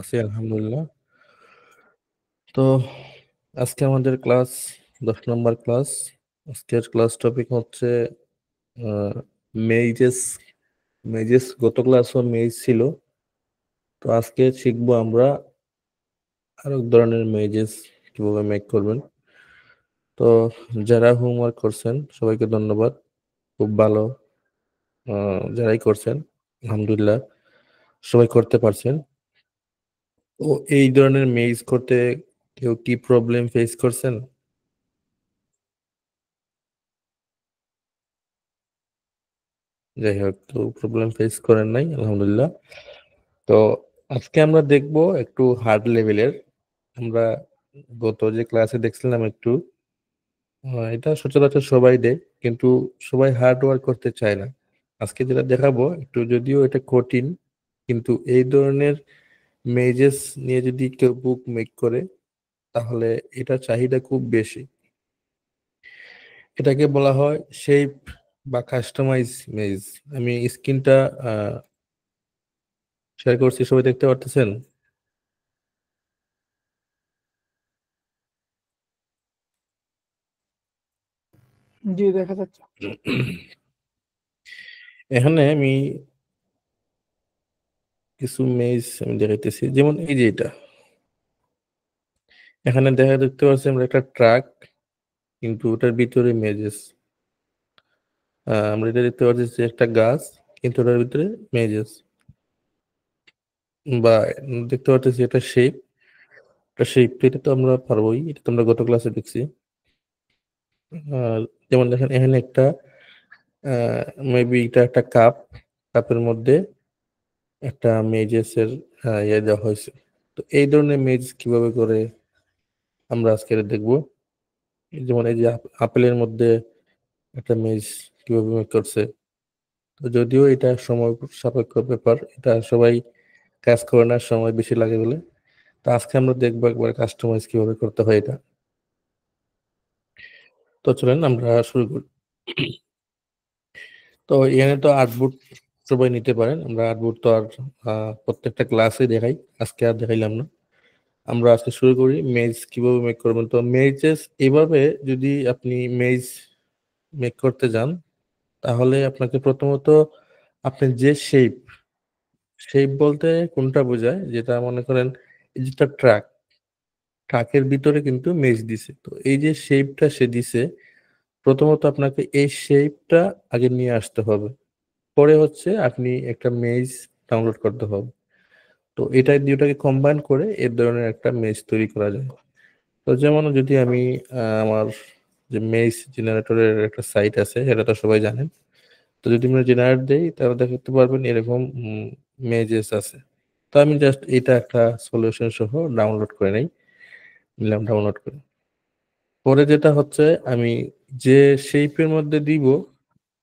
আছি আলহামদুলিল্লাহ। তো আজকে আমাদের ক্লাস 10 নম্বর ক্লাস। আজকের ক্লাস টপিক হচ্ছে মেইজেস। গত ক্লাসও মেইজ ছিল। তো আজকে শিখবো আমরা আরো এক ধরনের মেইজেস কিভাবে মেক করবেন। তো যারা হোমওয়ার্ক করছেন সবাইকে ধন্যবাদ, খুব ভালো। যারাই করছেন আলহামদুলিল্লাহ সবাই করতে পারছেন। তো এই ধরনের মেইজ করতে কেউ কি প্রবলেম ফেস করছেন? যাই হোক, তো প্রবলেম ফেস করেন নাই আলহামদুলিল্লাহ। তো আজকে আমরা দেখব একটু হার্ড লেভেলের। আমরা গত যে ক্লাসে দেখছিলাম একটু এটা সচরাচর সবাই দেয়, কিন্তু সবাই হার্ড ওয়ার্ক করতে চায় না। আজকে যেটা দেখাবো একটু, যদিও এটা কঠিন, কিন্তু এই ধরনের মেজেস নিয়ে যদি কেউ বুক মেক করে তাহলে এটা চাহিদা খুব বেশি। এটাকে বলা হয় শেপ বা কাস্টমাইজ মেজ। আমি স্ক্রিনটা শেয়ার করছি, সবাই দেখতে পারতেছেন? জি, দেখা যাচ্ছে। এখানে আমি কিছু মেজ আমি দেখাইতেছি, যেমন এই যে এটা। এখানে দেখতে পাচ্ছি আমরা একটা ট্রাক, কিন্তু ওটার ভিতরে মেজেস। আমরা এটা দেখতে পাচ্ছি যে একটা গাছ, কিন্তু ওটার ভিতরে মেজেস। বা দেখতে পাচ্ছি এটা শেপ। এটা শেপ এটা তো আমরা পারবোই, এটা তো আমরা গত ক্লাসে দেখছি। আর যেমন দেখেন এখানে একটা মেবি এটা একটা কাপ, কাপের মধ্যে একটা মেজেসের ইয়ে দেওয়া হয়েছে। তো এই ধরনের মেজ কিভাবে করে আমরা আজকে দেখবো। যেমন এই যে আপেলের মধ্যে একটা মেজ কিভাবে মেক করছে। তো যদিও এটা সময় সাপেক্ষ ব্যাপার, এটা সবাই কাজ করে না, সময় বেশি লাগে বলে। তো আজকে আমরা দেখবো একবার কাস্টমাইজ কিভাবে করতে হয় এটা। তো চলেন আমরা শুরু করি। তো এখানে তো আর্টবোর্ড সবাই নিতে পারেন। আমরা আর্টবোর্ড তো আর প্রত্যেকটা ক্লাসে দেখাই, আজকে আর দেখাইলাম না। আমরা আজকে শুরু করি মেজ কিভাবে মেক করবেন। তো মেজেস এভাবে যদি আপনি মেজ মেক করতে যান, তাহলে আপনাকে প্রথমত আপনি যে শেপ বলতে কোনটা বোঝায়, যেটা মনে করেন এই যেটা ট্রাকের ভিতরে কিন্তু মেজ দিছে, তো এই যে শেপটা সে দিছে, প্রথমত আপনাকে এই শেপটা আগে নিয়ে আসতে হবে। পরে হচ্ছে আপনি একটা মেজ ডাউনলোড করতে হবে। তো এটা দুটাকে কম্বাইন করে এর ধরনের একটা মেজ তৈরি করা যায়। তো যেমন যদি আমি আমার যে মেজ জেনারেটরের একটা সাইট আছে, সেটা তো সবাই জানেন। তো যদি আমরা জেনারেট দেই তাহলে দেখতে পারবেন এরকম মেজেস আছে। তো আমি জাস্ট এটা একটা সলিউশন সহ ডাউনলোড করে নিলাম ডাউনলোড করে। পরে যেটা হচ্ছে, আমি যে শেপের মধ্যে দিব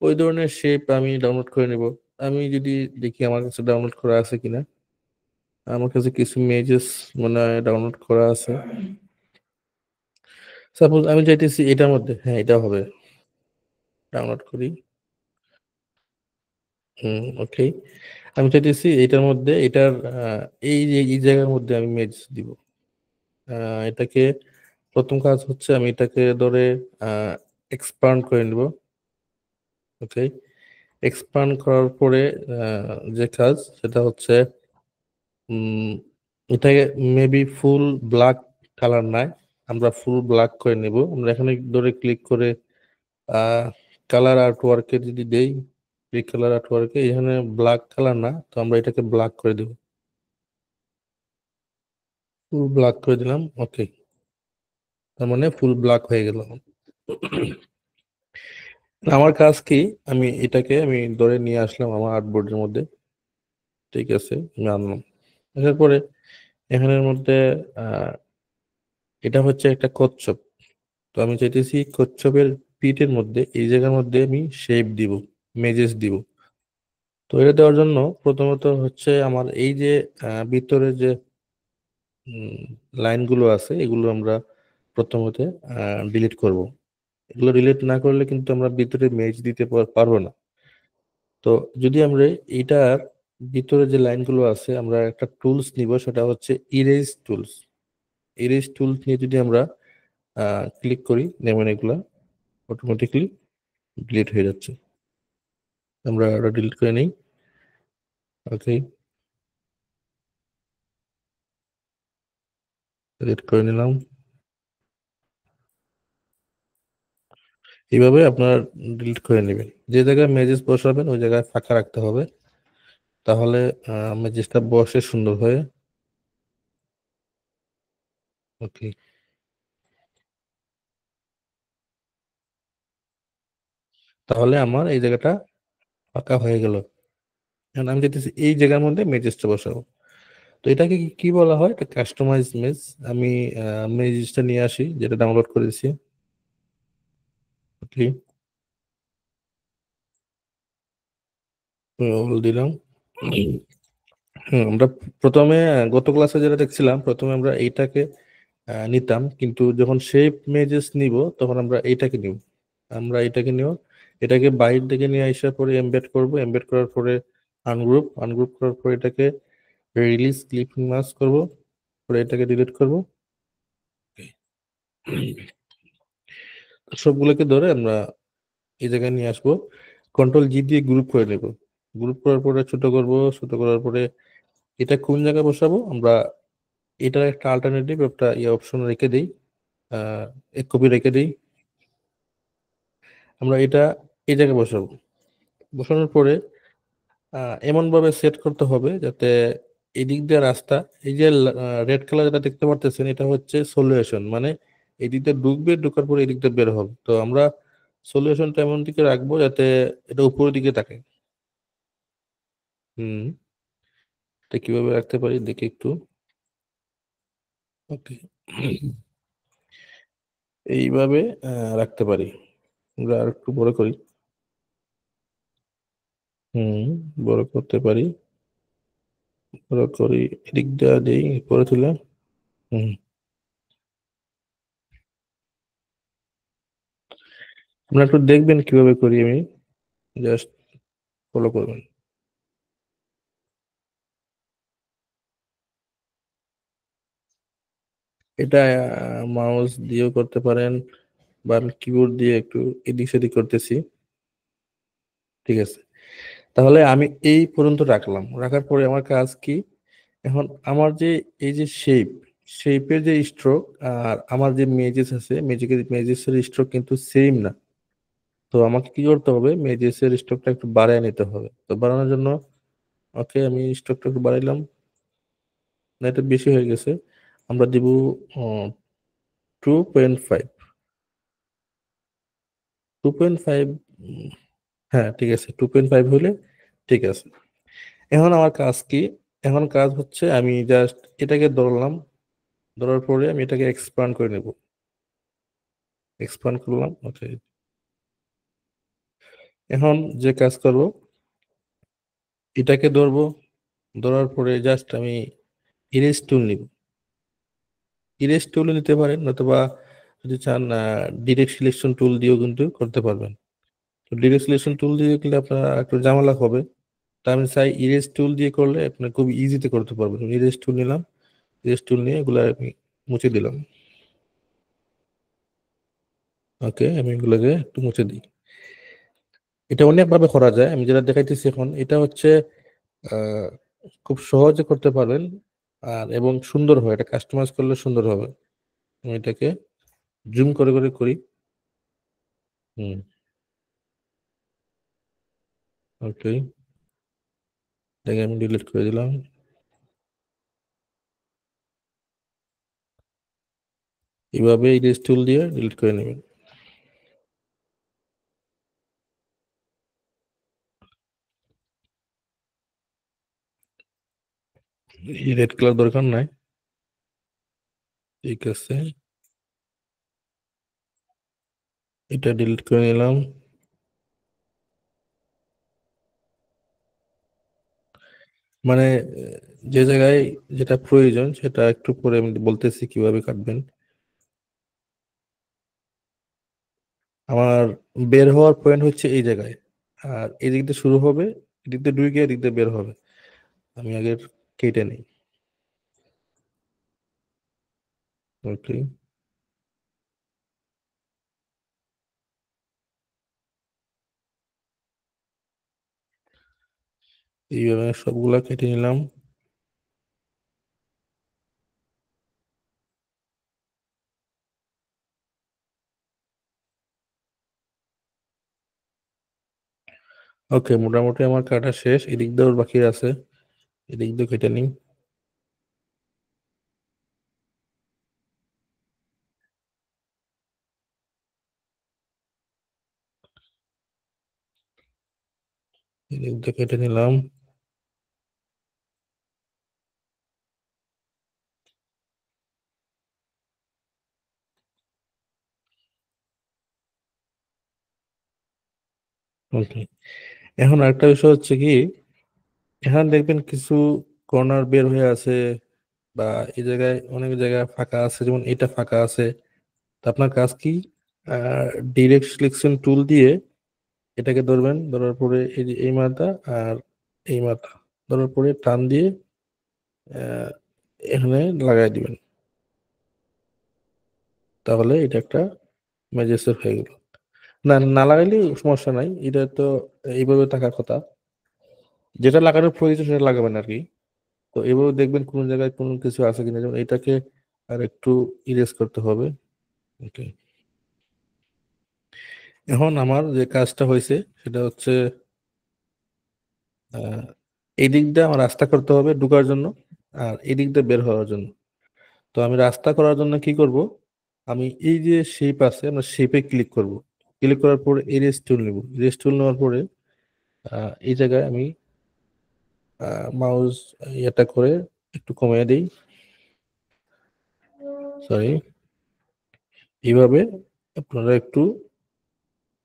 ওই ধরনের শেপ আমি ডাউনলোড করে নিব। আমি যদি দেখি আমার কাছে ডাউনলোড করা আছে কিনা। আমার কাছে কিছু মেজেস মনে হয় ডাউনলোড করা আছে। সাপোজ আমি চাইতেছি এটার মধ্যে, হ্যাঁ এটা হবে, ডাউনলোড করি। ওকে, আমি চাইতেছি এটার মধ্যে এটার এই জায়গার মধ্যে আমি মেজ দিব। এটাকে প্রথম কাজ হচ্ছে আমি এটাকে ধরে এক্সপান্ড করে নিব। ওকে, এক্সপান্ড করার পরে যে কাজ সেটা হচ্ছে উম, এটাকে মেবি ফুল ব্ল্যাক কালার নাই, আমরা ফুল ব্ল্যাক করে নেব। আমরা এখানে ধরে ক্লিক করে কালার আর্ট ওয়ার্কে যদি দেই, এই কালার আর্ট ওয়ার্কে এখানে ব্ল্যাক কালার না, তো আমরা এটাকে ব্ল্যাক করে দেব। ফুল ব্ল্যাক করে দিলাম। ওকে, তার মানে ফুল ব্ল্যাক হয়ে গেল। আমার কাজ কি, আমি এটাকে আমি ধরে নিয়ে আসলাম আমার আর্টবোর্ডের মধ্যে। ঠিক আছে, আমি আনলাম। আসার পরে এখানের মধ্যে আহ এটা হচ্ছে একটা কচ্ছপ। তো আমি চাইতেছি কচ্ছপের পিঠের মধ্যে এই জায়গার মধ্যে আমি শেপ দিব, মেজেস দিব। তো এটা দেওয়ার জন্য প্রথমত হচ্ছে আমার এই যে ভিতরে যে লাইনগুলো আছে এগুলো আমরা প্রথমত ডিলিট করব। এগুলো ডিলিট না করলে কিন্তু আমরা ভিতরে মেজ দিতে পারবো না। তো যদি আমরা এইটার ভিতরে যে লাইনগুলো আছে আমরা একটা টুলস নিব, সেটা হচ্ছে ইরেজ টুলস। ইরেজ টুলস নিয়ে যদি আমরা ক্লিক করি, যেমন এগুলা অটোমেটিকলি ডিলিট হয়ে যাচ্ছে। আমরা ওটা ডিলিট করে নিই। ওকে, ডিলিট করে নিলাম। এইভাবে আপনার ডিলিট করে নেবেন। যে জায়গায় মেজেস বসাবেন ওই জায়গায় ফাঁকা রাখতে হবে, তাহলে মেজেসটা বসে সুন্দর হয়ে। ওকে, তাহলে আমার এই জায়গাটা ফাঁকা হয়ে গেল। এখন আমি চাইতেছি এই জায়গার মধ্যে মেজেসটা বসাবো। তো এটাকে কি কি বলা হয়? এটা কাস্টমাইজ মেজ। আমি মেজেসটা নিয়ে আসি যেটা ডাউনলোড করেছি। ওকে, দিলাম। আমরা প্রথমে গত ক্লাসে যেটা দেখছিলাম, প্রথমে আমরা এইটাকে নিতাম, কিন্তু যখন শেপ মেজেস নিব তখন আমরা এইটাকে নিব। আমরা এটাকে নিব, এটাকে বাইরে থেকে নিয়ে আসার পরে এমবেড করব। এমবেড করার পরে আনগ্রুপ, আনগ্রুপ করার পরে এটাকে রিলিজ ক্লিপিং মাস্ক করব, পরে এটাকে ডিলিট করব। সবগুলোকে ধরে আমরা এই জায়গায় নিয়ে আসবো। কন্ট্রোল জি দিয়ে গ্রুপ করে নেব। গ্রুপ করার পরে ছোট করব, ছোট করার পরে এটা কোন জায়গায় বসাবো আমরা, এটার একটা আল্টারনেটিভ একটা অপশন রেখে দিই, আহ এক কপি রেখে দিই। আমরা এটা এই জায়গায় বসাবো। বসানোর পরে এমন ভাবে সেট করতে হবে যাতে এদিক দিয়ে রাস্তা, এই যে রেড কালার যেটা দেখতে পারতেছেন এটা হচ্ছে সলিউশন, মানে এদিক দিয়ে ঢুকবে, ঢুকার পরে এদিক দিয়ে বের হবে। তো আমরা সলিউশনটা এমন দিকে রাখবো যাতে এটা উপরের দিকে থাকে। হুম, এটা কিভাবে রাখতে পারি দেখি একটু। ওকে, এইভাবে রাখতে পারি। আমরা আর একটু বড় করি। হুম, বড় করতে পারি। বড় করি, এদিক দিয়ে দিই পরে তুলে। হুম, আপনারা একটু দেখবেন কিভাবে করি আমি, জাস্ট ফলো করবেন। এটা মাউস দিয়েও করতে পারেন, বা আমি কিবোর্ড দিয়ে একটু এদিক সেদিক করতেছি। ঠিক আছে, তাহলে আমি এই পর্যন্ত রাখলাম। রাখার পরে আমার কাজ কি? এখন আমার যে এই যে শেপের যে স্ট্রোক আর আমার যে মেজেস আছে, মেজেসের স্ট্রোক কিন্তু সেম না। তো আমাকে কি করতে হবে, মেজেসের স্ট্রোকটা একটু বাড়ায় নিতে হবে। তো বাড়ানোর জন্য ওকে, আমি স্ট্রোকটা একটু বাড়াইলাম। না, এটা বেশি হয়ে গেছে। আমরা দিব 2.5। 2.5, হ্যাঁ ঠিক আছে, 2.5 হলে ঠিক আছে। এখন আমার কাজ কি? এখন কাজ হচ্ছে আমি জাস্ট এটাকে ধরলাম, ধরার পরে আমি এটাকে এক্সপান্ড করে নেব। এক্সপান্ড করলাম, ওকে। এখন যে কাজ করব, এটাকে ধরবো, ধরার পরে জাস্ট আমি ইরেজ টুল নিব। ইরেজ টুল নিতে পারেন, অথবা যদি চান ডিরেক্ট সিলেকশন টুল দিয়েও কিন্তু করতে পারবেন। তো ডিরেক্ট সিলেকশন টুল দিয়ে কিন্তু আপনার একটু ঝামেলা হবে। তা আমি চাই ইরেজ টুল দিয়ে করলে আপনি খুব ইজিতে করতে পারবেন। ইরেজ টুল নিলাম, ইরেজ টুল নিয়ে এগুলো আমি মুছে দিলাম। ওকে, আমি এগুলোকে একটু মুছে দিই। এটা অনেকভাবে করা যায়, আমি যেটা দেখাইতেছি এখন এটা হচ্ছে আহ, খুব সহজে করতে পারবেন। আর এবং সুন্দর হয়, এটা কাস্টমাইজ করলে সুন্দর হবে। আমি এটাকে জুম করে করে করি। হুম, ওকে, এটাকে আমি ডিলিট করে দিলাম। এইভাবে ইরেজ টুল দিয়ে ডিলিট করে নেবেন। এই রেড কালার দরকার নাই। ঠিক আছে, এটা ডিলিট করে নিলাম। মানে যে জায়গায় যেটা প্রয়োজন সেটা একটু পরে আমি বলতেছি কিভাবে কাটবেন। আমার বের হওয়ার পয়েন্ট হচ্ছে এই জায়গায়, আর এই দিক দিয়ে শুরু হবে, এদিক দিয়ে ঢুকে এদিক দিয়ে বের হবে। আমি আগে কেটে নিই। ওকে, এইভাবে সবগুলা কেটে নিলাম। ওকে, মোটামুটি আমার কাটা শেষ, এদিক দিয়েও বাকি আছে, এদিক দিয়ে কেটে নিই। এদিক দিয়ে কেটে নিলাম। ওকে, এখন আরেকটা বিষয় হচ্ছে কি, এখানে দেখবেন কিছু কর্নার বের হয়ে আছে, বা এই জায়গায় অনেক জায়গা ফাঁকা আছে, যেমন এটা ফাঁকা আছে। তো আপনার কাজ কি, ডিরেক্ট সিলেকশন টুল দিয়ে এটাকে ধরবেন, ধরার পরে এই যে এই মাথা আর এই মাথা ধরার পরে টান দিয়ে আহ, এখানে লাগাই দিবেন, তাহলে এটা একটা ম্যাজেসের হয়ে গেল। না, না লাগাইলে সমস্যা নাই, এটা তো এইভাবে থাকার কথা, যেটা লাগানোর প্রয়োজন সেটা লাগাবেন আর কি। তো এভাবে দেখবেন কোন জায়গায় কোনো কিছু আছে কিনা, যেমন এটাকে আর একটু ইরেজ করতে হবে। ওকে, এখন আমার যে কাজটা হয়েছে সেটা হচ্ছে আহ, এই দিক দিয়ে আমার রাস্তা করতে হবে ঢুকার জন্য, আর এই দিক দিয়ে বের হওয়ার জন্য। তো আমি রাস্তা করার জন্য কি করব, আমি এই যে শেপ আছে আমরা শেপে ক্লিক করব। ক্লিক করার পরে এরেস টুল নিব, এরেস টুল নেওয়ার পরে এই জায়গায় আমি মাউস এটা করে একটু কমিয়ে দিই, সরি, এইভাবে আপনারা একটু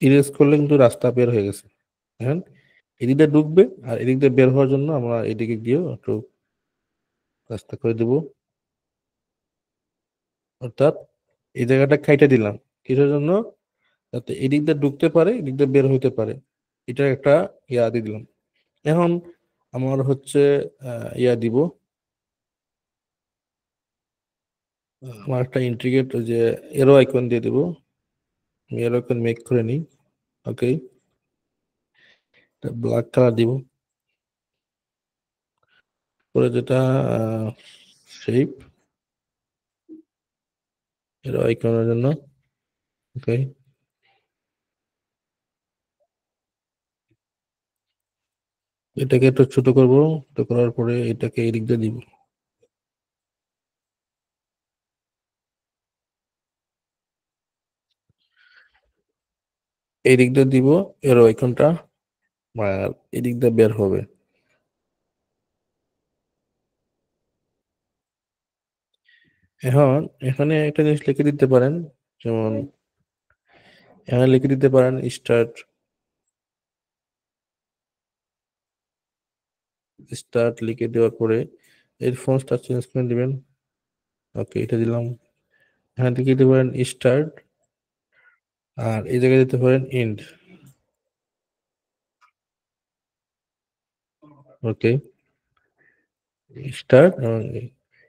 ইরেজ করলে কিন্তু রাস্তা বের হয়ে গেছে। হ্যাঁ, এদিক দিয়ে ঢুকবে আর এদিক দিয়ে বের হওয়ার জন্য আমরা এদিকে গিয়েও একটু রাস্তা করে দেব, অর্থাৎ এই জায়গাটা কাইটা দিলাম কিসের জন্য, যাতে এদিক দিয়ে ঢুকতে পারে এদিক দিয়ে বের হইতে পারে, এটা একটা ইয়া দিয়ে দিলাম। এখন আমার হচ্ছে ইয়া দিব, আমার একটা ইন্টিগ্রেট ওই যে এরো আইকন দিয়ে দিব, আমি এরো আইকন মেক করে নিই। ওকে, ব্ল্যাক কালার দিব, পরে যেটা শেপ এরো আইকনের জন্য। ওকে, এটাকে একটু ছোট করব, ছোট করার পরে এটাকে এদিক দিয়ে দিব, এদিক দিয়ে দিব এরো আইকনটা, আর এদিক দিয়ে বের হবে। এখন এখানে একটা জিনিস লিখে দিতে পারেন, যেমন এখানে লিখে দিতে পারেন স্টার্ট, স্টার্ট লিখে দেওয়ার পরে এর ফন্টটা চেঞ্জ করে দিবেন। ওকে, এটা দিলাম। এখান থেকে দিতে পারেন স্টার্ট, আর এই জায়গায় দিতে পারেন এন্ড। ওকে, স্টার্ট,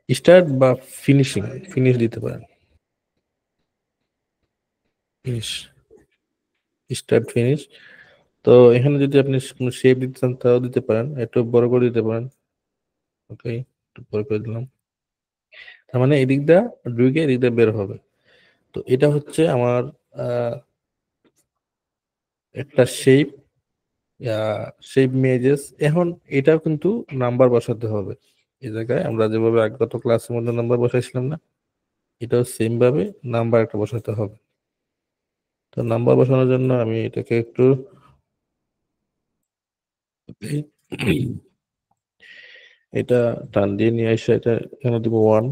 স্টার্ট বা ফিনিশিং, ফিনিশ দিতে পারেন, ফিনিশ, স্টার্ট ফিনিশ। তো এখানে যদি আপনি কোনো শেপ দিতে চান তাও দিতে পারেন, একটু বড় করে দিতে পারেন। ওকে, একটু বড় করে দিলাম, তার মানে এদিক দিয়ে ঢুকে এদিক দিয়ে বের হবে। তো এটা হচ্ছে আমার আহ, একটা শেপ, শেপ মেজেস। এখন এটাও কিন্তু নাম্বার বসাতে হবে, এই জায়গায় আমরা যেভাবে গত ক্লাসের মধ্যে নাম্বার বসাইছিলাম না, এটাও সেম ভাবে নাম্বার একটা বসাতে হবে। তো নাম্বার বসানোর জন্য আমি এটাকে একটু এটা টান দিয়ে নিয়ে এসে এটা এখানে দিব 1,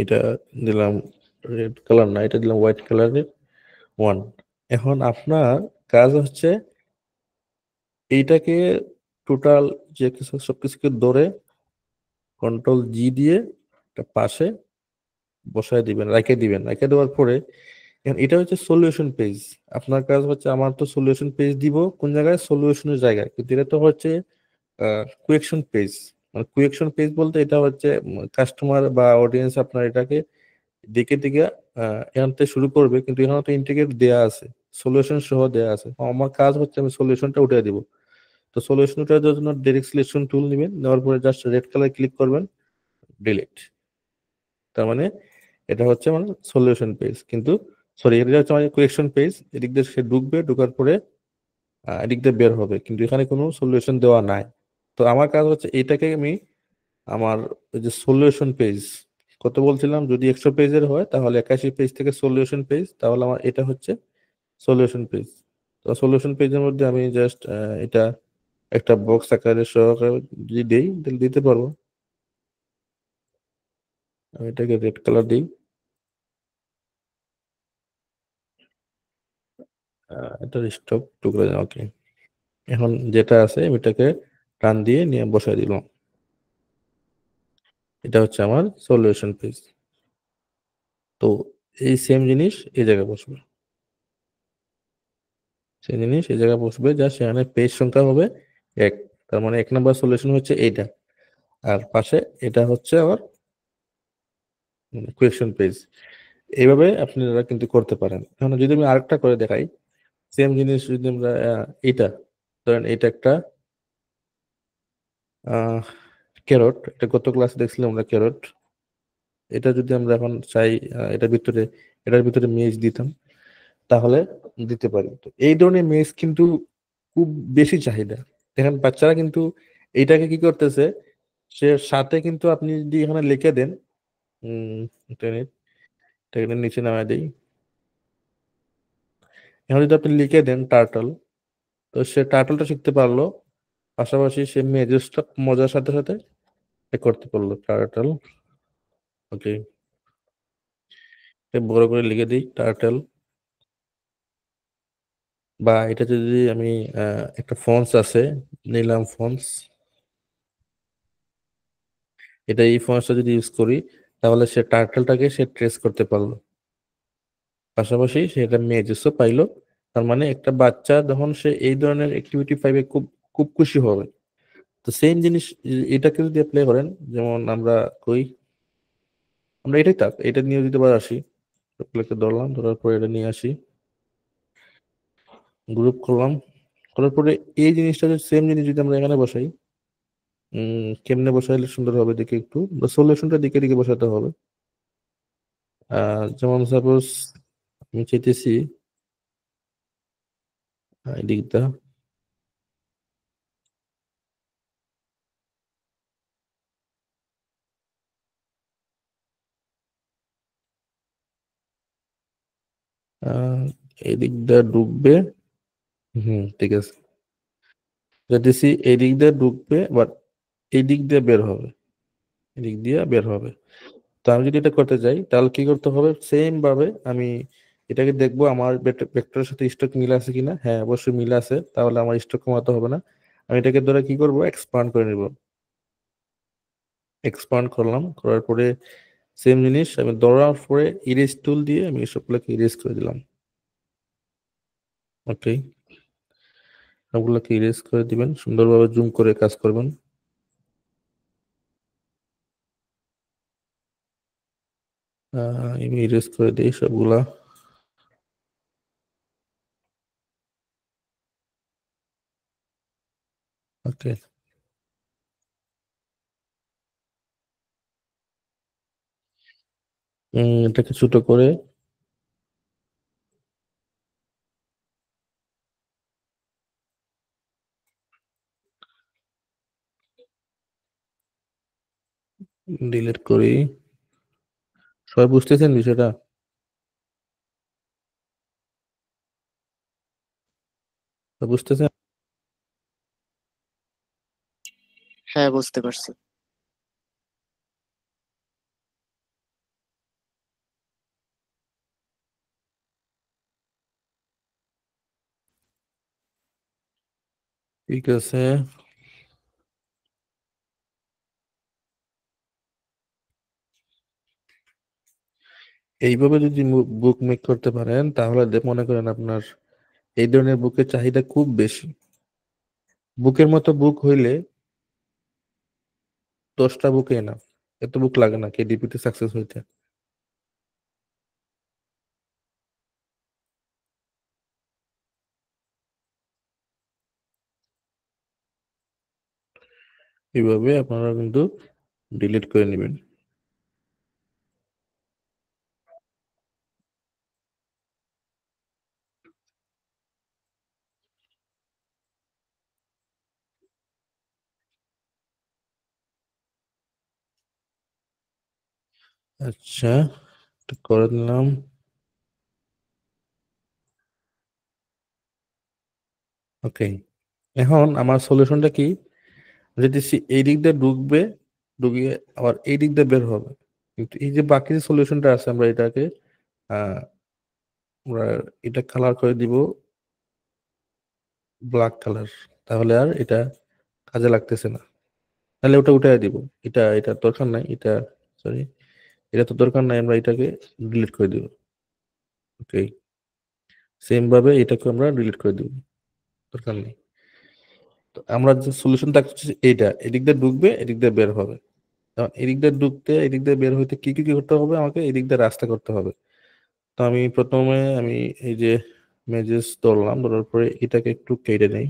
এটা দিলাম রেড কালার না, এটা দিলাম হোয়াইট কালারের 1। এখন আপনার কাজ হচ্ছে এইটাকে টোটাল যে কিছু সবকিছুকে ধরে কন্ট্রোল জি দিয়ে একটা পাশে বসায় দিবেন, রেখে দিবেন, রেখে দেওয়ার পরে এখন এটা হচ্ছে সলিউশন পেজ। আপনার কাজ হচ্ছে আমার তো সলিউশন পেজ দিব কোন জায়গায়, সলিউশনের জায়গায়, কিন্তু এটা তো হচ্ছে কুয়েকশন পেজ। মানে কুয়েকশন পেজ বলতে এটা হচ্ছে কাস্টমার বা অডিয়েন্স আপনার এটাকে দেখে দেখে এখান থেকে শুরু করবে, কিন্তু এখানে তো ইন্টিগ্রেট দেয়া আছে, সলিউশন সহ দেয়া আছে। আমার কাজ হচ্ছে আমি সলিউশনটা উঠে দিব। তো সলিউশনটার জন্য ডাইরেক্ট সিলেকশন টুল নেবেন, নেওয়ার পরে জাস্ট রেড কালার ক্লিক করবেন, ডিলিট। তার মানে এটা হচ্ছে মানে সলিউশন পেজ, কিন্তু সরি এটা হচ্ছে আমার কুয়েকশন পেজ। এদিক দিয়ে সে ঢুকবে, ঢোকার পরে এদিক দিয়ে বের হবে, কিন্তু এখানে কোনো সলিউশন দেওয়া নাই। তো আমার কাজ হচ্ছে এটাকে আমি আমার ওই যে সলিউশন পেজ কত বলছিলাম, যদি 100 পেজের হয় তাহলে 81 পেজ থেকে সলিউশন পেজ, তাহলে আমার এটা হচ্ছে সলিউশন পেজ। তো সলিউশন পেজের মধ্যে আমি জাস্ট এটা একটা বক্স আকারে সহকারে যদি দেই তাহলে দিতে পারবো। আমি এটাকে রেড কালার দিই, এটা স্টপ টুকরে, ওকে। এখন যেটা আছে আমি এটাকে টান দিয়ে নিয়ে বসাই দিলাম। এটা হচ্ছে আমার সলিউশন পেজ। তো এই সেম জিনিস এই জায়গায় বসবে, সেই জিনিস এই জায়গায় বসবে, যা সেখানে পেজ সংখ্যা হবে 1। তার মানে 1 নম্বর সলিউশন হচ্ছে এইটা। আর পাশে এটা হচ্ছে আবার কোয়েশ্চেন পেজ। এইভাবে আপনারা কিন্তু করতে পারেন। এখন যদি আমি আরেকটা করে দেখাই, সেম জিনিস যদি আমরা এটা ধরেন, এটা একটা ক্যারট, এটা গত ক্লাসে দেখছিলাম আমরা ক্যারট। এটা যদি আমরা এখন চাই এটার ভিতরে মেজ দিতাম, তাহলে দিতে পারি। তো এই ধরনের মেজ কিন্তু খুব বেশি চাহিদা। দেখেন বাচ্চারা কিন্তু এইটাকে কি করতেছে, সে সাথে কিন্তু আপনি যদি এখানে লিখে দেন, এটা এটাকে নিচে নামায় দিই, এখন যদি আপনি লিখে দেন টার্টল, তো সে টার্টলটা শিখতে পারলো, পাশাপাশি সে মেজেসটা মজার সাথে সাথে এ করতে পারলো টার্টল। ওকে, বড় করে লিখে দিই টার্টল। বা এটা যদি আমি একটা ফন্টস আছে, নিলাম ফন্টস, এটা এই ফন্টসটা যদি ইউজ করি, তাহলে সে টার্টলটাকে সে ট্রেস করতে পারলো, পাশাপাশি সে এটা মেজেসও পাইলো। তার মানে একটা বাচ্চা যখন সে এই ধরনের অ্যাক্টিভিটি পাইবে, খুব খুব খুশি হবে। তো সেম জিনিস এটাকে যদি অ্যাপ্লাই করেন, যেমন আমরা কই, আমরা এটাই থাক, এটা নিয়ে যদি আবার আসি, সবগুলোকে ধরলাম, ধরার পরে এটা নিয়ে আসি, গ্রুপ করলাম, করার পরে এই জিনিসটা সেম জিনিস যদি আমরা এখানে বসাই, কেমনে বসাইলে সুন্দর হবে দেখি একটু, সলিউশনটা দিকে দিকে বসাতে হবে। যেমন সাপোজ আমি চাইতেছি এদিকটা, আহ, এদিক দিয়ে ঢুকবে, ঠিক আছে, চাইতেছি এদিক দিয়ে ঢুকবে, বাট এই দিক দিয়ে বের হবে, এদিক দিয়ে বের হবে। তো আমি যদি এটা করতে চাই, তাহলে কি করতে হবে, সেম ভাবে আমি এটাকে দেখবো আমার ভেক্টরের সাথে স্টক মিল আছে কিনা। হ্যাঁ, অবশ্যই মিল আছে, তাহলে আমার স্টক কমাতে হবে না। আমি এটাকে ধরে কি করব, এক্সপান্ড করে নিব। এক্সপান্ড করলাম, করার পরে সেম জিনিস আমি ধরার পরে ইরেজ টুল দিয়ে আমি সবগুলোকে ইরেজ করে দিলাম। ওকে, সবগুলোকে ইরেজ করে দিবেন, সুন্দরভাবে জুম করে কাজ করবেন। আমি ইরেজ করে দিই সবগুলা। ওকে, এটাকে ছোট করে ডিলিট করি। সবাই বুঝতেছেন বিষয়টা? বুঝতেছেন? হ্যাঁ, বুঝতে পারছি। ঠিক আছে। এইভাবে যদি বুক মেক করতে পারেন তাহলে মনে করেন আপনার এই ধরনের বুকের চাহিদা খুব বেশি। বুকের মতো বুক হইলে 10টা বুকে না, এত বুক লাগে না কেডিপিতে সাকসেস হইতে। এইভাবে আপনারা কিন্তু ডিলিট করে নেবেন। আচ্ছা, এটা করে দিলাম। ওকে, এখন আমার সলিউশনটা কি, যদি এই দিক দিয়ে ঢুকবে, ঢুকিয়ে আবার এই দিক দিয়ে বের হবে, কিন্তু এই যে বাকি যে সলিউশনটা আছে আমরা এটাকে আহ আমরা এটা কালার করে দিব ব্ল্যাক কালার, তাহলে আর এটা কাজে লাগতেছে না। তাহলে ওটা উঠাই দিব, এটা দরকার নাই, এটা সরি, এটা তো দরকার নাই, আমরা এটাকে ডিলিট করে দিব। ওকে, সেম ভাবে এটাকে আমরা ডিলিট করে দিব, দরকার নেই। তো আমরা যে সলিউশনটা হচ্ছে এইটা, এদিক দিয়ে ঢুকবে এদিক দিয়ে বের হবে। এদিক দিয়ে ঢুকতে এদিক দিয়ে বের হইতে কি কি কি করতে হবে, আমাকে এদিক দিয়ে রাস্তা করতে হবে। তো আমি প্রথমে এই যে মেজেস ধরলাম, ধরার পরে এটাকে একটু কেটে নেই।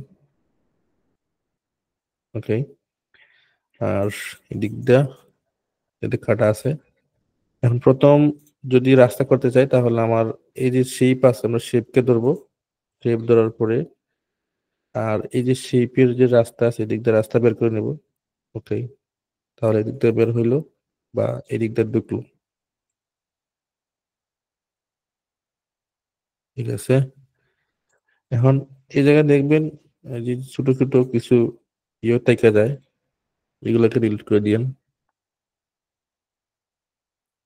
ওকে, আর এদিক দিয়ে এদিক কাটা আছে। এখন প্রথম যদি রাস্তা করতে চাই তাহলে আমার এই যে শেপ আছে, আমরা শেপকে ধরবো, শেপ ধরার পরে আর এই যে শেপের যে রাস্তা আছে এদিক দিয়ে রাস্তা বের করে নেব। ওকে, তাহলে এদিক দিয়ে বের হইলো বা এদিক দিয়ে ঢুকলো। ঠিক আছে, এখন এই জায়গায় দেখবেন এই যে ছোট ছোট কিছু থেকে যায়, এগুলোকে ডিলিট করে দিয়েন।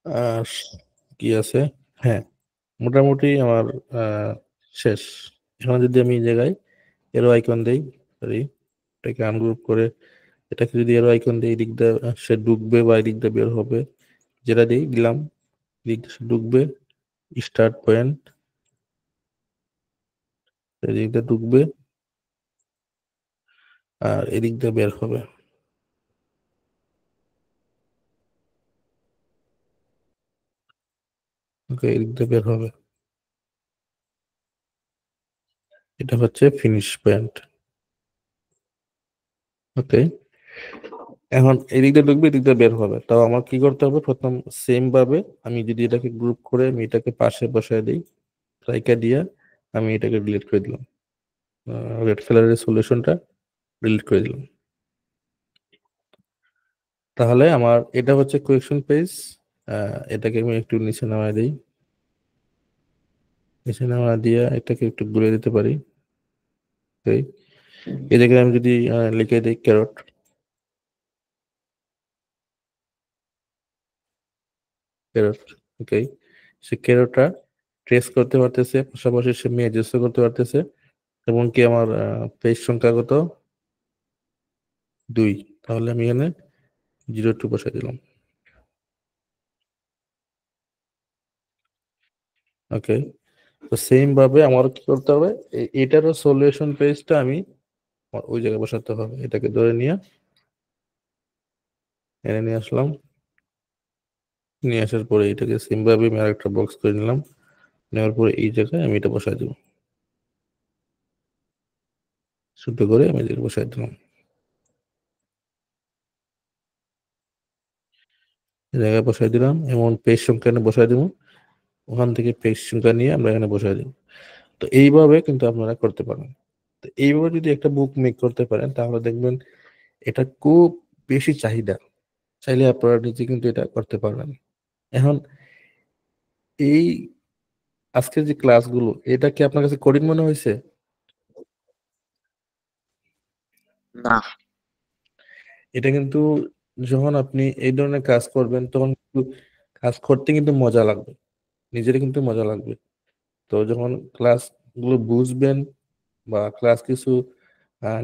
আর কি আছে, হ্যাঁ, মোটামুটি আমার আহ, শেষ। এখন যদি আমি এই জায়গায় এরো আইকন দেই, সরি, এটাকে আনগ্রুপ করে এটাকে যদি এরো আইকন দিই, এদিক দিয়ে সে ঢুকবে বা এদিক দিয়ে বের হবে, যেটা দিলাম এদিক দিয়ে সে ঢুকবে, স্টার্ট পয়েন্ট, এদিক দিয়ে ঢুকবে আর এদিক দিয়ে বের হবে। ওকে, এদিক দিয়ে বের হবে, এটা হচ্ছে ফিনিশ পয়েন্ট। ওকে, এখন এদিক দিয়ে ঢুকবে এদিক দিয়ে বের হবে, তাও আমার কি করতে হবে, প্রথম সেম ভাবে আমি যদি এটাকে গ্রুপ করে আমি এটাকে পাশে বসায় দিই, রাইকা দিয়া আমি এটাকে ডিলিট করে দিলাম, রেড কালারের সলিউশনটা ডিলিট করে দিলাম। তাহলে আমার এটা হচ্ছে কোয়েকশন পেজ। এটাকে আমি একটু নিচে নামায় দিই, নিচে নামা দিয়ে এটাকে একটু ঘুরে দিতে পারি। Okay? এই জায়গায় আমি যদি লিখে দিই ক্যারট, ক্যারট, ওকে, সে ক্যারটটা ট্রেস করতে পারতেছে, পাশাপাশি সে মেজেস করতে পারতেছে, এবং কি আমার পেজ সংখ্যা কত, 2, তাহলে আমি এখানে 02 বসাই দিলাম। ওকে, তো সেম ভাবে আমার কি করতে হবে, এটারও সলিউশন পেজটা আমি আমার ওই জায়গায় বসাতে হবে, এটাকে ধরে নিয়ে এনে নিয়ে আসলাম, নিয়ে আসার পরে এটাকে সেম ভাবে আমি আরেকটা বক্স করে নিলাম, নেওয়ার পরে এই জায়গায় আমি এটা বসাই দেবো, ছোট করে আমি এটাকে বসাই দিলাম, এই জায়গায় বসাই দিলাম, এমন পেজ সংখ্যা এনে বসাই দিব, ওখান থেকে পেজ সংখ্যা নিয়ে আমরা এখানে বসাই দিব। তো এইভাবে কিন্তু আপনারা করতে পারেন। তো এইভাবে যদি একটা বুক মেক করতে পারেন তাহলে দেখবেন এটা খুব বেশি চাহিদা, চাইলে আপনারা নিজে কিন্তু এটা করতে পারবেন। এখন এই আজকের যে ক্লাসগুলো, এটা কি আপনার কাছে কঠিন মনে হয়েছে? না। এটা কিন্তু যখন আপনি এই ধরনের কাজ করবেন তখন কিন্তু কাজ করতে কিন্তু মজা লাগবে, নিজের কিন্তু মজা লাগবে। তো যখন ক্লাস গুলো বুঝবেন বা ক্লাস কিছু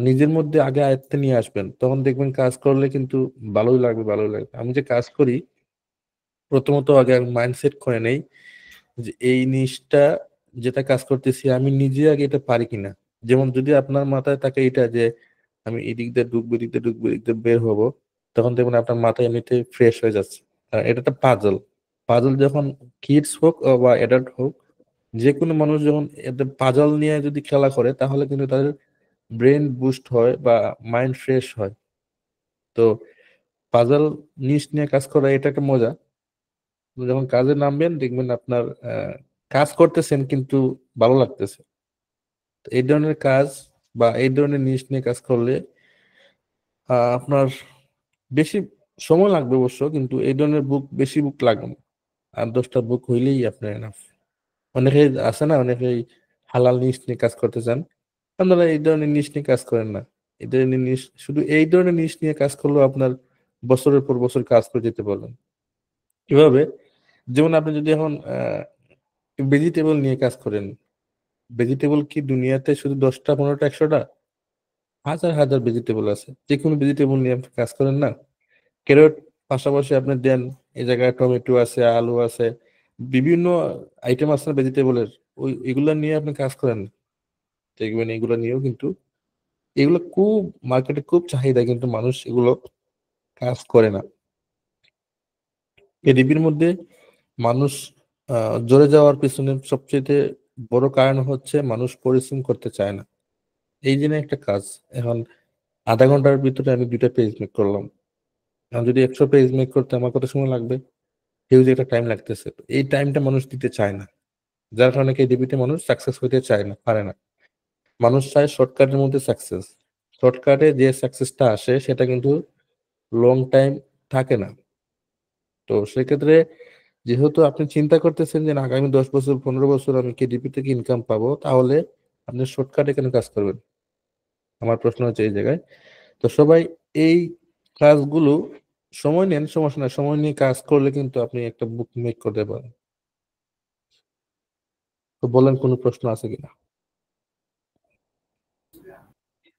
নিজের মধ্যে আগে আয়ত্তে নিয়ে আসবেন, তখন দেখবেন কাজ করলে কিন্তু ভালোই লাগবে, ভালোই লাগবে। আমি যে কাজ করি প্রথমত আগে মাইন্ডসেট করে নেই যে এই জিনিসটা যেটা কাজ করতেছি আমি নিজে আগে এটা পারি কিনা। যেমন যদি আপনার মাথায় থাকে এটা যে আমি এদিক দিয়ে ঢুকবো, এদিক দিয়ে ঢুকবো, এদিক দিয়ে বের হবো, তখন দেখবেন আপনার মাথায় এমনিতে ফ্রেশ হয়ে যাচ্ছে। আর এটা একটা পাজল। পাজল যখন কিডস হোক বা অ্যাডাল্ট হোক, যে কোনো মানুষ যখন এদের পাজল নিয়ে যদি খেলা করে তাহলে কিন্তু তাদের ব্রেন বুস্ট হয় বা মাইন্ড ফ্রেশ হয়। তো পাজল জিনিস নিয়ে কাজ করা এটা একটা মজা। যখন কাজে নামবেন দেখবেন আপনার কাজ করতেছেন কিন্তু ভালো লাগতেছে। তো এই ধরনের কাজ বা এই ধরনের জিনিস নিয়ে কাজ করলে আপনার বেশি সময় লাগবে অবশ্য, কিন্তু এই ধরনের বুক বেশি বুক লাগবে না। 8-10টা বুক হইলেই আপনার এনাফ। অনেকে আছে না, অনেকেই হালাল জিনিস নিয়ে কাজ করতে চান, আপনারা এই ধরনের জিনিস নিয়ে কাজ করেন না। এই ধরনের জিনিস, শুধু এই ধরনের জিনিস নিয়ে কাজ করলেও আপনার বছরের পর বছর কাজ করে যেতে পারবেন। কিভাবে? যেমন আপনি যদি এখন ভেজিটেবল নিয়ে কাজ করেন, ভেজিটেবল কি দুনিয়াতে শুধু 10টা 15টা 100টা? হাজার হাজার ভেজিটেবল আছে। যে কোনো ভেজিটেবল নিয়ে আপনি কাজ করেন না, ক্যারট পাশাপাশি আপনি দেন, এই জায়গায় টমেটো আছে, আলু আছে, বিভিন্ন আইটেম আছে ভেজিটেবলের, ওই এগুলা নিয়ে আপনি কাজ করেন, দেখবেন এগুলো নিয়েও কিন্তু এগুলো খুব মার্কেটে খুব চাহিদা, কিন্তু মানুষ এগুলো কাজ করে না। এডিপির মধ্যে মানুষ জ্বরে যাওয়ার পিছনে সবচেয়ে বড় কারণ হচ্ছে মানুষ পরিশ্রম করতে চায় না। এই জন্য একটা কাজ, এখন আধা ঘন্টার ভিতরে আমি 2টা পেজ মেক করলাম। এখন যদি 100 পেজ মেক করতে আমার কত সময় লাগবে? হিউজ একটা টাইম লাগতেছে। তো এই টাইমটা মানুষ দিতে চায় না, যার কারণে এডিপিতে মানুষ সাকসেস হতে চায় না, পারে না। মানুষ চায় শর্টকাটের মধ্যে সাকসেস। শর্টকাটে যে সাকসেসটা আসে সেটা কিন্তু লং টাইম থাকে না। তো সেক্ষেত্রে যেহেতু আপনি চিন্তা করতেছেন যে না, আগামী 10 বছর 15 বছর আমি কেডিপি থেকে ইনকাম পাবো, তাহলে আপনি শর্টকাটে কেন কাজ করবেন? আমার প্রশ্ন হচ্ছে এই জায়গায়। তো সবাই এই কাজগুলো সময় নেন, সমস্যা নাই, সময় নিয়ে কাজ করলে কিন্তু আপনি একটা বুক মেক করতে পারেন। তো বলেন, কোনো প্রশ্ন আছে কিনা?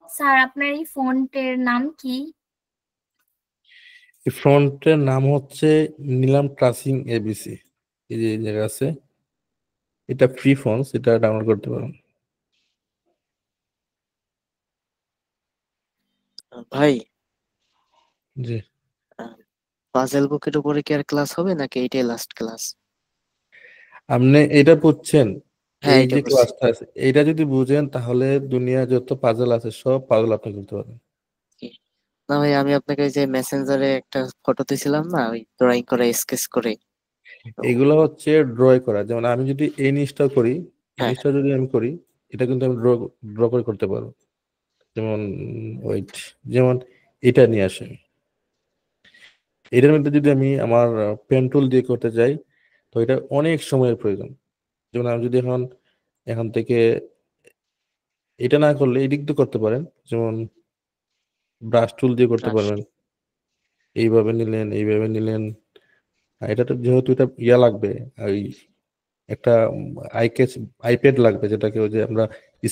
স্যার আপনার এই ফন্টের নাম কি? এই ফ্রন্টের নাম হচ্ছে নিলাম ট্রাসিং এবিসি। এই যে এই জায়গা আছে, এটা ফ্রি ফন্টস, এটা ডাউনলোড করতে পারেন। ভাই, জি, পাজেল বুকের উপরে কি আর ক্লাস হবে নাকি এইটাই লাস্ট ক্লাস? আপনি এটা বুঝছেন? হ্যাঁ, এই এটা যে বুঝছি। ক্লাসটা আছে, এটা যদি বুঝেন তাহলে দুনিয়া যত পাজল আছে সব পাজল আপনি করতে পারবেন। কি? না ভাই, আমি আপনাকে ওই যে মেসেঞ্জারে একটা ফটো দিয়েছিলাম না, ওই ড্রয়িং করে স্কেচ করে। তো এগুলো হচ্ছে ড্রয় করা। যেমন আমি যদি এই জিনিসটা করি, এই হ্যাঁ, জিনিসটা যদি আমি করি, এটা কিন্তু আমি ড্র ড্র করে করতে পারবো। যেমন ওয়েট, যেমন এটা নিয়ে আসে, এটার মধ্যে যদি আমি আমার পেন টুল দিয়ে করতে যাই, তো এটা অনেক সময়ের প্রয়োজন। যেমন আমি যদি এখন এখান থেকে এটা না করলে এই দিক দিয়ে করতে পারেন, যেমন ব্রাশ টুল দিয়ে করতে ব্রাশ। পারবেন। এইভাবে নিলেন, এইভাবে নিলেন। আর এটা তো যেহেতু এটা ইয়া লাগবে, ওই একটা আইকেস আইপ্যাড লাগবে, যেটাকে ওই যে আমরা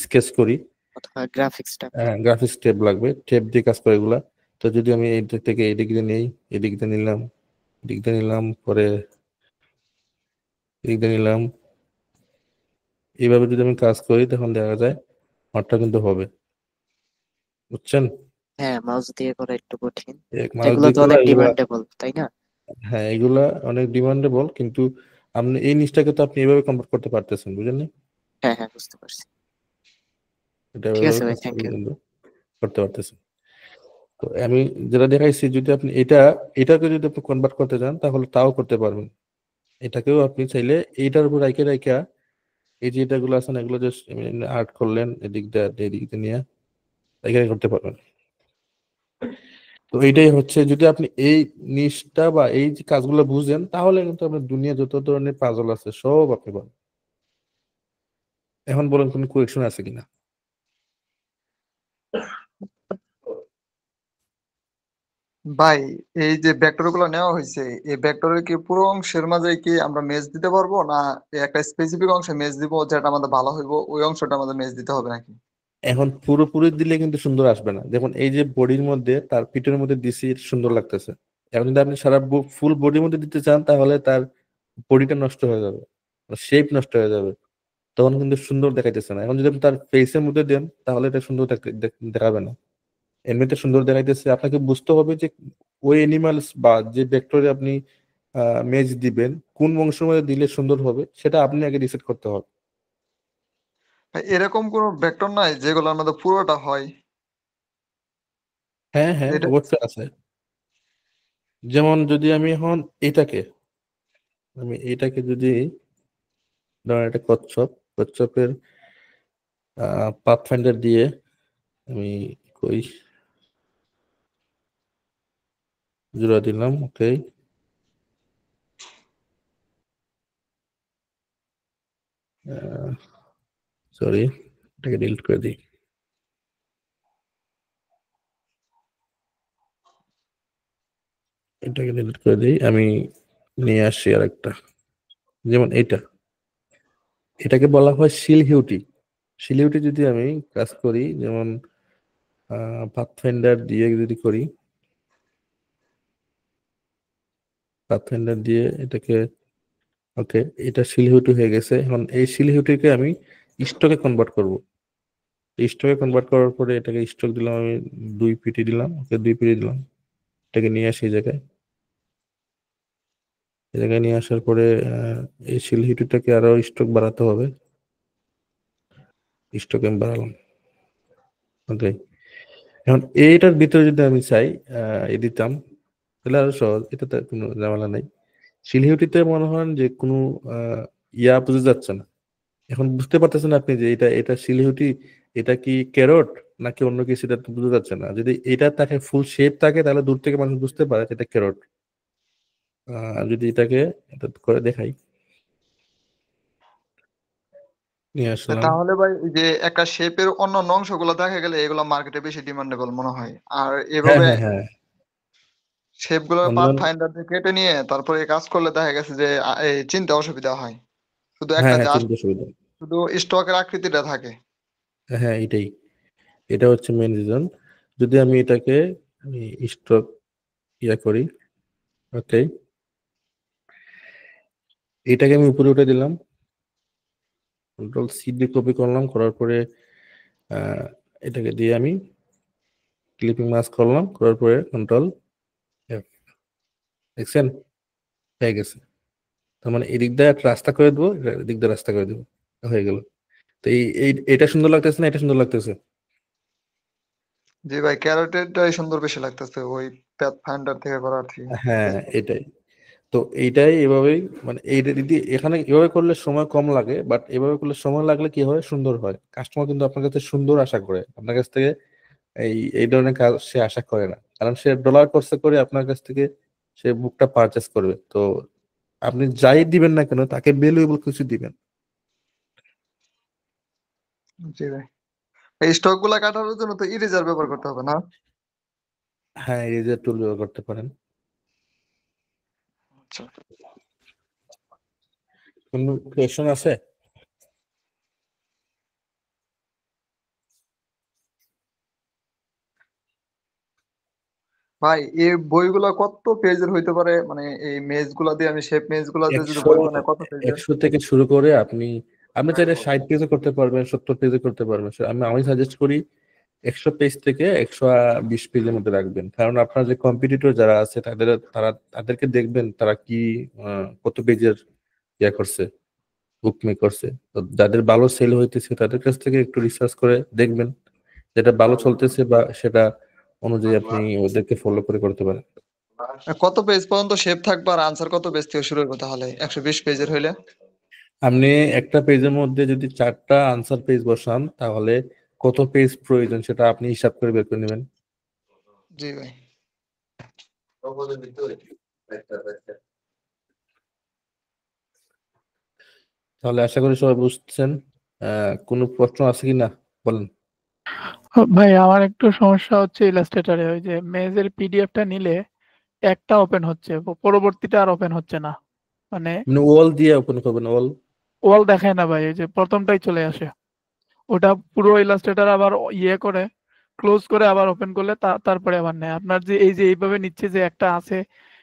স্কেচ করি, অথবা গ্রাফিক্স ট্যাব। গ্রাফিক্স টেপ লাগবে, টেপ দিয়ে কাজ করে এগুলা। তো যদি আমি এই দিক থেকে এই দিক দিয়ে নেই, এদিক দিয়ে নিলাম, এদিক দিয়ে নিলাম, পরে এদিক দিয়ে নিলাম, এইভাবে যদি আমি কাজ করি তখন দেখা যায় আমারটা কিন্তু হবে। বুঝছেন? হ্যাঁ, মাউস দিয়ে করা একটু কঠিন। এক মাস এগুলো দিয়ে তো করা অনেক এগুলা, ডিমান্ডেবল, তাই না? হ্যাঁ এগুলা অনেক ডিমান্ডেবল, কিন্তু আপনি এই জিনিসটাকে তো আপনি এইভাবে কনভার্ট করতে পারতেছেন, বুঝলেন না? হ্যাঁ হ্যাঁ, বুঝতে পারছি। এটা ঠিক এভাবে আছে ভাই, কাজ থ্যাংক করলে ইউ। কিন্তু করতে পারতেছেন। তো আমি যেটা দেখাইছি, যদি আপনি এটাকে যদি আপনি কনভার্ট করতে চান তাহলে তাও করতে পারবেন। এটাকেও আপনি চাইলে এইটার উপর রাইখা রাইখা এই যে এটাগুলো আছে না, এগুলো জাস্ট আর্ট করলেন, এদিক দিয়ে এদিক দিয়ে নিয়ে এখানে করতে পারবেন। তো এইটাই হচ্ছে, যদি আপনি এই নিশটা বা এই যে কাজগুলো বুঝেন তাহলে কিন্তু আপনার দুনিয়া যত ধরনের পাজল আছে সব আপনি পাবেন। এখন বলেন, কোনো কোয়েকশন আছে কিনা? ভাই, এই যে ভেক্টর গুলো নেওয়া হয়েছে, এই ভেক্টরের কি পুরো অংশের মাঝে কি আমরা মেজ দিতে পারবো, না একটা স্পেসিফিক অংশে মেজ দিব যেটা আমাদের ভালো হইব, ওই অংশটা আমাদের মেজ দিতে হবে নাকি? এখন পুরোপুরি দিলে কিন্তু সুন্দর আসবে না। যেমন এই যে বডির মধ্যে তার পিঠের মধ্যে দিছি, এটা সুন্দর লাগতেছে, এখন যদি আপনি সারা ফুল বডির মধ্যে দিতে চান তাহলে তার বডিটা নষ্ট হয়ে যাবে, শেপ নষ্ট হয়ে যাবে, তখন কিন্তু সুন্দর দেখাইতেছে না। এখন যদি আপনি তার ফেসের মধ্যে দেন তাহলে এটা সুন্দর দেখাবে না। এমনিতে সুন্দর দেখাইতেছে, আপনাকে বুঝতে হবে যে ওই এনিমালস বা যে ভেক্টরে আপনি মেজ দিবেন কোন বংশের মধ্যে দিলে সুন্দর হবে সেটা আপনি আগে ডিসাইড করতে হবে। ভাই এরকম কোনো ভেক্টর নাই যেগুলোর মধ্যে পুরোটা হয়? হ্যাঁ হ্যাঁ এটা অবশ্যই আছে। যেমন যদি আমি এখন এটাকে যদি ধরেন এটা কচ্ছপের পাথফাইন্ডার দিয়ে আমি কই জোড়া দিলাম, ওকে। সরি, এটাকে ডিলিট করে দিই। এটাকে ডিলিট করে দিই, আমি নিয়ে আসি আর একটা। যেমন এটাকে বলা হয় শিলহিউটি। শিলহিউটি যদি আমি কাজ করি, যেমন পাথফাইন্ডার দিয়ে যদি করি, পাথফাইন্ডার দিয়ে এটাকে, ওকে, এটা শিলহিউটি হয়ে গেছে। এখন এই শিলহিউটিকে আমি স্টকে কনভার্ট করব। স্টকে কনভার্ট করার পরে এটাকে স্টক দিলাম, আমি 2 পিটি দিলাম, ওকে 2 পিটি দিলাম। এটাকে নিয়ে আসি এই জায়গায়। এই জায়গায় নিয়ে আসার পরে এই শিলহিউটিটাকে আরো স্টক বাড়াতে হবে। স্টক আমি বাড়ালাম, ওকে। এখন এইটার ভিতরে যদি আমি চাই দিতাম তাহলে আরো সহজ, এটাতে কোনো ঝামেলা নাই। শিলহিউটিতে মনে হয় যে কোনো বোঝা যাচ্ছে না। এখন বুঝতে পারতেছেন আপনি যে এটা শিলহিউটি, এটা কি ক্যারট নাকি অন্য কিছু, এটা তো বোঝা যাচ্ছে না। যদি এটা তাকে ফুল শেপ থাকে তাহলে দূর থেকে মানুষ বুঝতে পারে যে এটা ক্যারট। যদি এটাকে এটা করে দেখাই, নিয়ে আসলাম। তাহলে ভাই এই যে একটা শেপের অন্যান্য অংশগুলো দেখা গেলে এগুলো মার্কেটে বেশি ডিমান্ডেবল মনে হয়। আর হ্যাঁ এভাবে হ্যাঁ হ্যাঁ, শেপ গুলো পাথ অন্য, ফাইন্ডার দিয়ে কেটে নিয়ে তারপরে কাজ করলে দেখা গেছে যে এই চিনতে অসুবিধা হয়। শুধু হ্যাঁ একটা হ্যাঁ জাস্ট চিন্তা সুবিধা, শুধু স্টকের আকৃতিটা থাকে। হ্যাঁ এটাই, এটা হচ্ছে মেন রিজন। যদি আমি এটাকে স্টক করি, ওকে, এটাকে আমি উপরে উঠে দিলাম, কন্ট্রোল সি দিয়ে কপি করলাম, করার পরে আহ, এটাকে দিয়ে আমি ক্লিপিং মাস্ক করলাম, করার পরে কন্ট্রোল এফ, দেখছেন হয়ে গেছে। তার মানে এদিক দিয়ে একটা রাস্তা করে দেবো, এদিক দিয়ে রাস্তা করে দেবো, হয়ে গেল। তো এটা সুন্দর লাগতেছে না, এটা সুন্দর লাগতেছে? জি ভাই, ক্যারোটেডটাই সুন্দর বেশি লাগতেছে ওই প্যাথ ফাইন্ডার থেকে করার থেকে। হ্যাঁ এটাই। তো এইটাই এভাবেই, মানে এইটা যদি এখানে এভাবে করলে সময় কম লাগে, বাট এভাবে করলে সময় লাগলে কি হয়, সুন্দর হয়। কাস্টমার কিন্তু আপনার কাছে সুন্দর আশা করে, আপনার কাছ থেকে এই এই ধরনের কাজ সে আশা করে না, কারণ সে ডলার খরচা করে আপনার কাছ থেকে সে বুকটা পারচেস করবে। তো আপনি যাই দিবেন না কেন তাকে ভ্যালুয়েবল কিছু দিবেন। জি ভাই, এই স্টক গুলা কাটানোর জন্য তো ইরেজার ব্যবহার করতে হবে না? হ্যাঁ ইরেজার টুল ব্যবহার করতে পারেন। আচ্ছা কোনো কোয়েশন আছে? ভাই, এই বইগুলা কত পেজের হইতে পারে? মানে এই মেজ গুলা দিয়ে, আমি শেপ মেজ গুলা দিয়ে যদি 100, বই বানাই কত পেজের? 100 থেকে শুরু করে আপনি আপনি চাইলে 60 পেজে করতে পারবেন, 70 পেজে করতে পারবেন। আমি আমি সাজেস্ট করি 100 পেজ থেকে 120 পেজের মধ্যে রাখবেন, কারণ আপনার যে কম্পিটিটর যারা আছে তাদেরকে দেখবেন তারা কি কত পেজের করছে, বুক মেক করছে। তো যাদের ভালো সেল হইতেছে তাদের কাছ থেকে একটু রিসার্চ করে দেখবেন, যেটা ভালো চলতেছে বা সেটা অনুযায়ী আপনি ওদেরকে ফলো করে করতে পারেন। কত পেজ পর্যন্ত শেপ থাকবে আর আনসার কত পেজ থেকে শুরু হবে তাহলে 120 পেজের হইলে? আপনি একটা পেজের মধ্যে যদি 4টা আনসার পেজ বসান তাহলে কত পেজ প্রয়োজন সেটা আপনি হিসাব করে বের করে নেবেন। জি ভাই। তাহলে আশা করি সবাই বুঝছেন। কোনো প্রশ্ন আছে কি না বলেন। ভাই আমার একটু সমস্যা হচ্ছে ইলাস্ট্রেটরে, ওই যে মেজের পিডিএফটা নিলে একটা ওপেন হচ্ছে, পরবর্তীটা আর ওপেন হচ্ছে না। মানে মানে ওয়াল দিয়ে ওপেন করবেন, ওয়াল। ওয়াল দেখায় না ভাই, এই যে প্রথমটাই চলে আসে। ওটা পুরো ইলাস্ট্রেটর আবার ইয়ে করে ক্লোজ করে আবার ওপেন করলে তারপরে আবার নেয়। আপনার যে এই যে এইভাবে নিচ্ছে যে একটা আছে,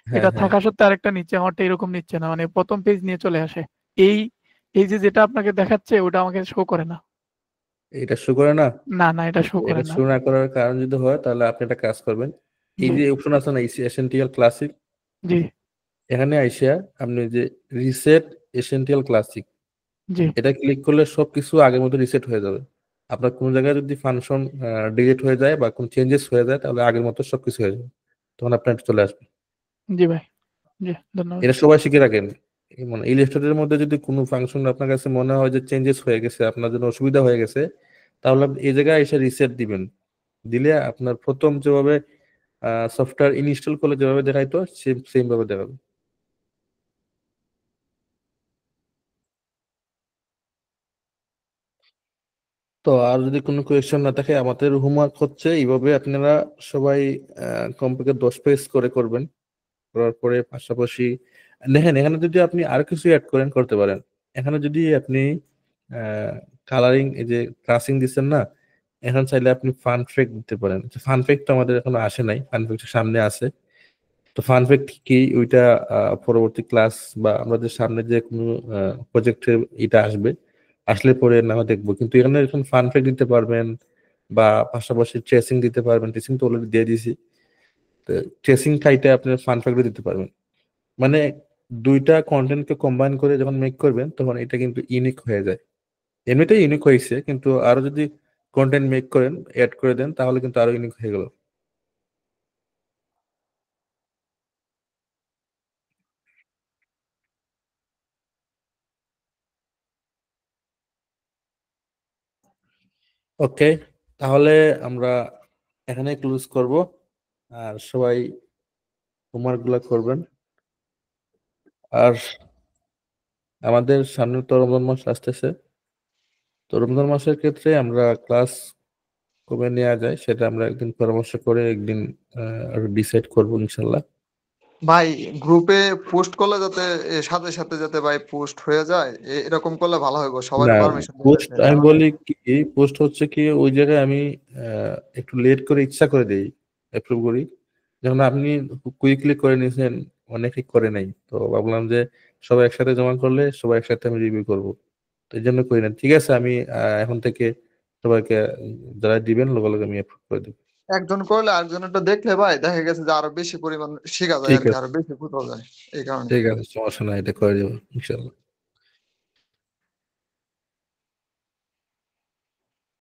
হ্যাঁ এটা হ্যাঁ থাকা সত্ত্বেও আরেকটা নিচ্ছে, আমারটা এরকম নিচ্ছে না, মানে প্রথম পেজ নিয়ে চলে আসে। এই এই যে যেটা আপনাকে দেখাচ্ছে ওটা আমাকে শো করে না। এটা শো করে না। না না, এটা শো করে এটা না। শো না করার কারণ যদি হয় তাহলে আপনি একটা কাজ করবেন, এই জি যে অপশন আছে না এসেনশিয়াল ক্লাসিক, জি এখানে আইসা আপনি যে রিসেট এসেনশিয়াল ক্লাসিক জি এটা ক্লিক করলে সবকিছু আগের মতো রিসেট হয়ে যাবে। আপনার কোনো জায়গায় যদি ফাংশন ডিলিট হয়ে যায় বা কোনো চেঞ্জেস হয়ে যায় তাহলে আগের মতো সবকিছু হয়ে যাবে, তখন আপনার চলে আসবে। জি ভাই, জি ধন্যবাদ। এটা সবাই শিখে রাখেন। মানে ইলাস্ট্রেটরের মধ্যে যদি কোনো ফাংশন আপনার কাছে মনে হয় যে চেঞ্জেস হয়ে গেছে, আপনার জন্য অসুবিধা হয়ে গেছে, তাহলে আপনি এই জায়গায় এসে রিসেট দিবেন। দিলে আপনার প্রথম যেভাবে সফটওয়্যার ইনস্টল করলে যেভাবে দেখাইতো সেম ভাবে দেখাবে। তো আর যদি কোনো কোয়েশ্চেন না থাকে, আমাদের হোমওয়ার্ক হচ্ছে এইভাবে আপনারা সবাই কমপক্ষে 10 পেজ করে করবেন। করার পরে পাশাপাশি দেখেন এখানে যদি আপনি আর কিছু অ্যাড করেন করতে পারেন। এখানে যদি আপনি কালারিং এই যে ক্রাসিং দিচ্ছেন না, এখন চাইলে আপনি ফান ফ্যাক্ট দিতে পারেন। ফান ফ্যাক্ট তো আমাদের এখনো আসে নাই, ফান ফ্যাক্ট সামনে আছে। তো ফান ফ্যাক্ট কি ওইটা পরবর্তী ক্লাস বা আমাদের সামনে যে কোনো প্রজেক্টের এটা আসবে, আসলে পরে না হয় দেখবো। কিন্তু এখানে এখন ফান ফ্যাক্ট দিতে পারবেন বা পাশাপাশি ট্রেসিং দিতে পারবেন। ট্রেসিং তো অলরেডি দিয়ে দিয়েছি। তো ট্রেসিং খাইতে আপনি ফান ফ্যাক্ট দিতে পারবেন। মানে দুইটা কন্টেন্টকে কম্বাইন করে যখন মেক করবেন তখন এটা কিন্তু ইউনিক হয়ে যায়। এমনিতেই ইউনিক হয়েছে, কিন্তু আরো যদি কন্টেন্ট মেক করেন অ্যাড করে দেন তাহলে কিন্তু আরো ইউনিক হয়ে গেল। ওকে, তাহলে আমরা এখানে ক্লোজ করব। আর সবাই হোমওয়ার্ক গুলা করবেন। আর আমাদের সামনে তো রমজান মাস আসতেছে। তো রমজান মাসের ক্ষেত্রে আমরা ক্লাস কবে নেওয়া যায় সেটা আমরা একদিন পরামর্শ করে একদিন ডিসাইড করবো ইনশাল্লাহ। ভাই গ্রুপে পোস্ট করলে যাতে সাথে সাথে যাতে ভাই পোস্ট হয়ে যায়, এরকম করলে ভালো হবে, সবার না, পারমিশন পোস্ট দিতে, আমি কারণ বলি কি, পোস্ট হচ্ছে কি ওই জায়গায় আমি একটু লেট করে ইচ্ছা করে দেই, অ্যাপ্রুভ করি। যখন আপনি কুইকলি করে নিয়েছেন, অনেকেই করে নাই, তো ভাবলাম যে সবাই একসাথে জমা করলে সবাই একসাথে আমি রিভিউ করবো, তো এই জন্য করি না। ঠিক আছে, আমি এখন থেকে সবাইকে যারা দিবেন লগে লগে আমি অ্যাপ্রুভ করে দেবো। একজন করলে আরেকজনেরটা দেখলে ভাই দেখা গেছে যে আরো বেশি পরিমাণ শেখা যায় ঠিক আর কি, আছে, আরো বেশি বোঝা যায় এই কারণে। ঠিক আছে, সমস্যা নাই, এটা করে দেবো ইনশাল্লাহ।